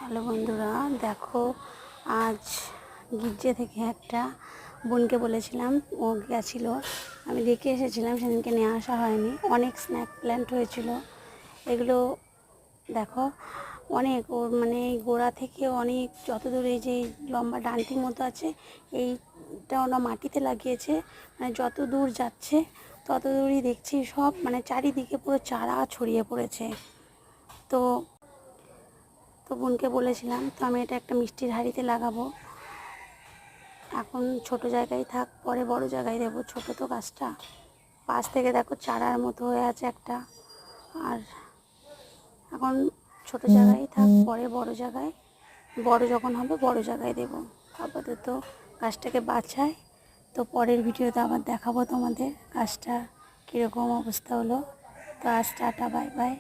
Hello বন্ধুরা, দেখো আজ গির্জে থেকে একটা বোনকে বলেছিলাম, ও গেছিলো, আমি দেখে এসেছিলাম, সেদিনকে নিয়ে আসা হয়নি। অনেক স্ন্যাক প্ল্যান্ট হয়েছিল। এগুলো দেখো অনেক, ওর মানে এই গোড়া থেকে অনেক যত দূরে যে লম্বা ডান্টির মতো আছে, এইটা ওরা মাটিতে লাগিয়েছে। মানে যত দূর যাচ্ছে তত দূরই দেখছি সব মানে চারিদিকে পুরো চারা ছড়িয়ে পড়েছে। তো বোনকে বলেছিলাম, তো আমি এটা একটা মিষ্টির হাঁড়িতে লাগাবো। এখন ছোট জায়গায় থাক, পরে বড় জায়গায় দেবো। ছোট তো গাছটা, পাশ থেকে দেখো চারার মতো হয়ে আছে একটা। আর এখন ছোট জায়গায় থাক, পরে বড় যখন হবে বড় জায়গায় দেবো। আপাতত গাছটাকে বাঁচাই, তো পরের ভিডিওতে আবার দেখাবো তোমাদের গাছটা কীরকম অবস্থা হলো। তো আজ টাটা, বাই বাই।